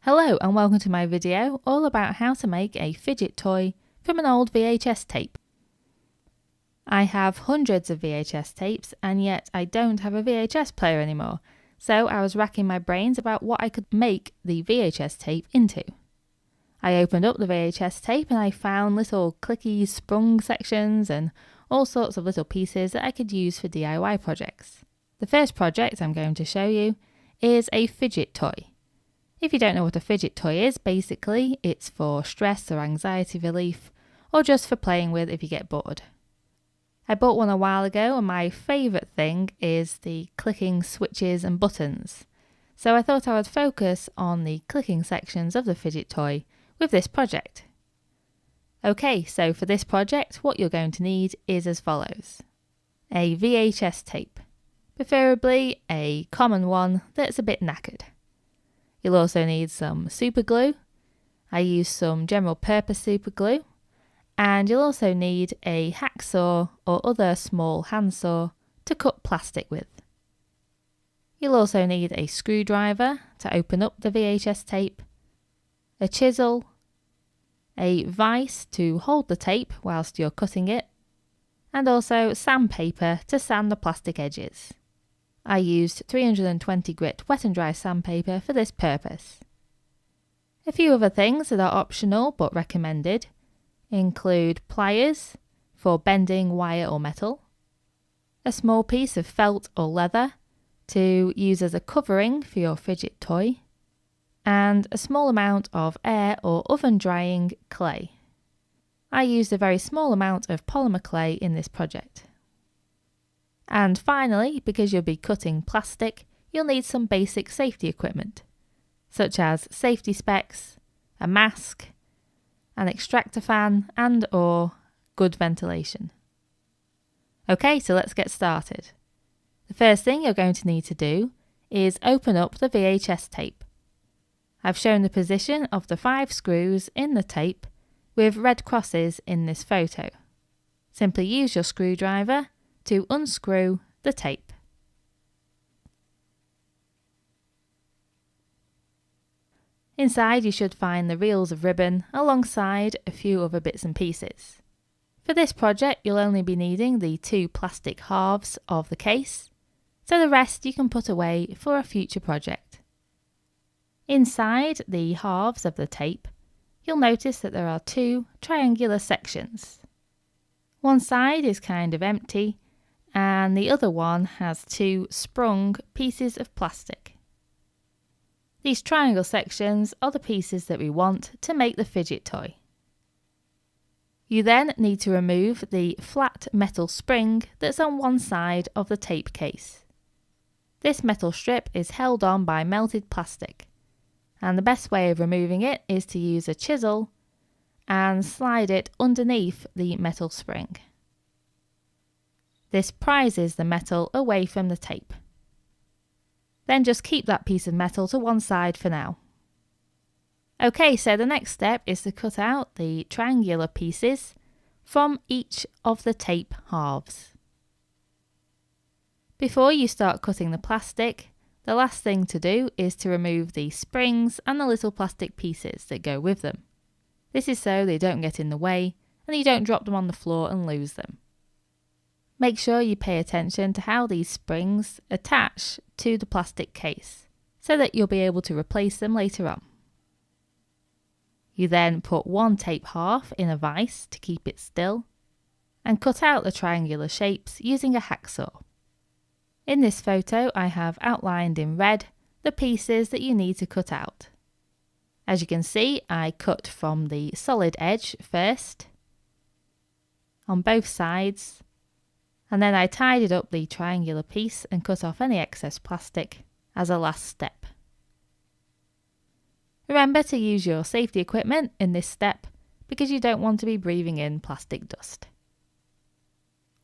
Hello and welcome to my video all about how to make a fidget toy from an old VHS tape. I have hundreds of VHS tapes and yet I don't have a VHS player anymore, so I was racking my brains about what I could make the VHS tape into. I opened up the VHS tape and I found little clicky sprung sections and all sorts of little pieces that I could use for DIY projects. The first project I'm going to show you is a fidget toy. If you don't know what a fidget toy is, basically it's for stress or anxiety relief, or just for playing with if you get bored. I bought one a while ago and my favourite thing is the clicking switches and buttons. So I thought I would focus on the clicking sections of the fidget toy with this project. Okay, so for this project what you're going to need is as follows. A VHS tape, preferably a common one that's a bit knackered. You'll also need some super glue. I use some general purpose super glue. And you'll also need a hacksaw or other small handsaw to cut plastic with. You'll also need a screwdriver to open up the VHS tape, a chisel, a vise to hold the tape whilst you're cutting it, and also sandpaper to sand the plastic edges. I used 320 grit wet and dry sandpaper for this purpose. A few other things that are optional but recommended include pliers for bending wire or metal, a small piece of felt or leather to use as a covering for your fidget toy, and a small amount of air or oven drying clay. I used a very small amount of polymer clay in this project. And finally, because you'll be cutting plastic, you'll need some basic safety equipment, such as safety specs, a mask, an extractor fan, and or good ventilation. Okay, so let's get started. The first thing you're going to need to do is open up the VHS tape. I've shown the position of the 5 screws in the tape with red crosses in this photo. Simply use your screwdriver to unscrew the tape. Inside you should find the reels of ribbon alongside a few other bits and pieces. For this project you'll only be needing the 2 plastic halves of the case, so the rest you can put away for a future project. Inside the halves of the tape you'll notice that there are 2 triangular sections. One side is kind of empty and the other one has 2 sprung pieces of plastic. These triangle sections are the pieces that we want to make the fidget toy. You then need to remove the flat metal spring that's on one side of the tape case. This metal strip is held on by melted plastic, and the best way of removing it is to use a chisel and slide it underneath the metal spring. This prizes the metal away from the tape. Then just keep that piece of metal to one side for now. Okay, so the next step is to cut out the triangular pieces from each of the tape halves. Before you start cutting the plastic, the last thing to do is to remove the springs and the little plastic pieces that go with them. This is so they don't get in the way and you don't drop them on the floor and lose them. Make sure you pay attention to how these springs attach to the plastic case so that you'll be able to replace them later on. You then put one tape half in a vise to keep it still and cut out the triangular shapes using a hacksaw. In this photo I have outlined in red the pieces that you need to cut out. As you can see, I cut from the solid edge first on both sides, and then I tidied up the triangular piece and cut off any excess plastic as a last step. Remember to use your safety equipment in this step because you don't want to be breathing in plastic dust.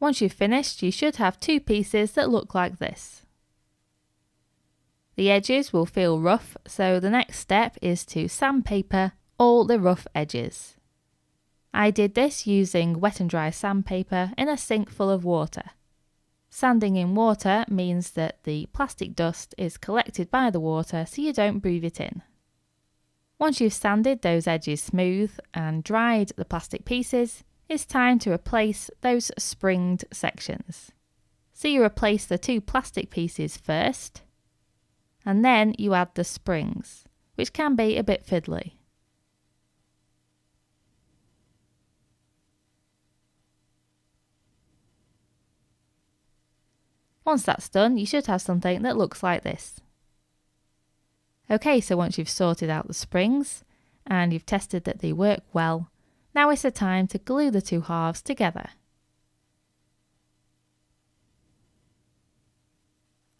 Once you've finished, you should have 2 pieces that look like this. The edges will feel rough, so the next step is to sandpaper all the rough edges. I did this using wet and dry sandpaper in a sink full of water. Sanding in water means that the plastic dust is collected by the water so you don't breathe it in. Once you've sanded those edges smooth and dried the plastic pieces, it's time to replace those springed sections. So you replace the 2 plastic pieces first, and then you add the springs, which can be a bit fiddly. Once that's done, you should have something that looks like this. Okay, so once you've sorted out the springs and you've tested that they work well, now is the time to glue the 2 halves together.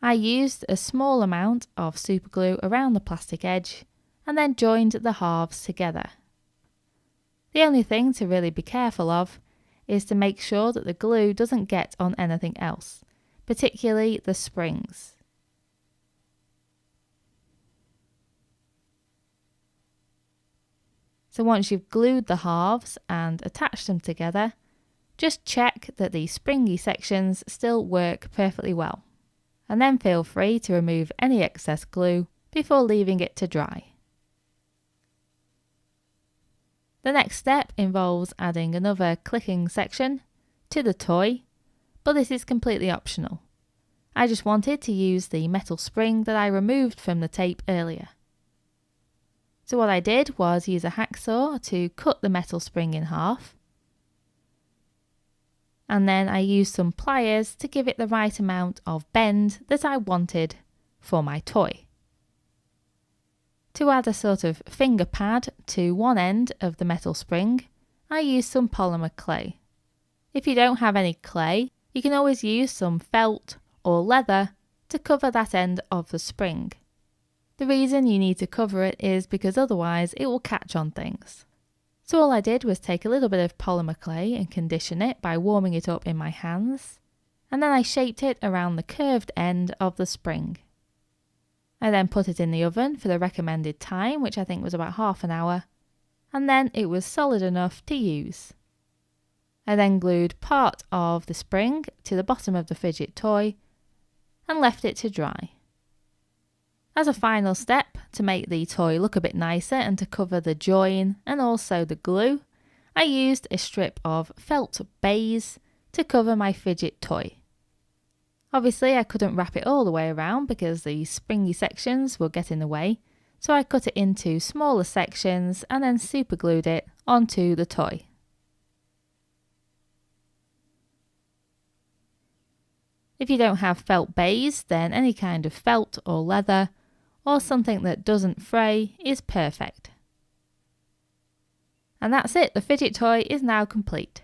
I used a small amount of super glue around the plastic edge and then joined the halves together. The only thing to really be careful of is to make sure that the glue doesn't get on anything else, particularly the springs. So once you've glued the halves and attached them together, just check that the springy sections still work perfectly well, and then feel free to remove any excess glue before leaving it to dry. The next step involves adding another clicking section to the toy, but this is completely optional. I just wanted to use the metal spring that I removed from the tape earlier. So what I did was use a hacksaw to cut the metal spring in half, and then I used some pliers to give it the right amount of bend that I wanted for my toy. To add a sort of finger pad to one end of the metal spring, I used some polymer clay. If you don't have any clay, you can always use some felt or leather to cover that end of the spring. The reason you need to cover it is because otherwise it will catch on things. So all I did was take a little bit of polymer clay and condition it by warming it up in my hands, and then I shaped it around the curved end of the spring. I then put it in the oven for the recommended time, which I think was about half an hour, and then it was solid enough to use. I then glued part of the spring to the bottom of the fidget toy and left it to dry. As a final step, to make the toy look a bit nicer and to cover the join and also the glue, I used a strip of felt baize to cover my fidget toy. Obviously I couldn't wrap it all the way around because the springy sections will get in the way, so I cut it into smaller sections and then super glued it onto the toy. If you don't have felt baize, then any kind of felt or leather or something that doesn't fray is perfect. And that's it, the fidget toy is now complete.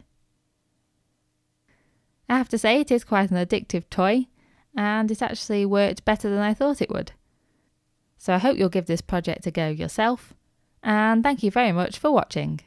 I have to say it is quite an addictive toy, and it actually worked better than I thought it would. So I hope you'll give this project a go yourself, and thank you very much for watching.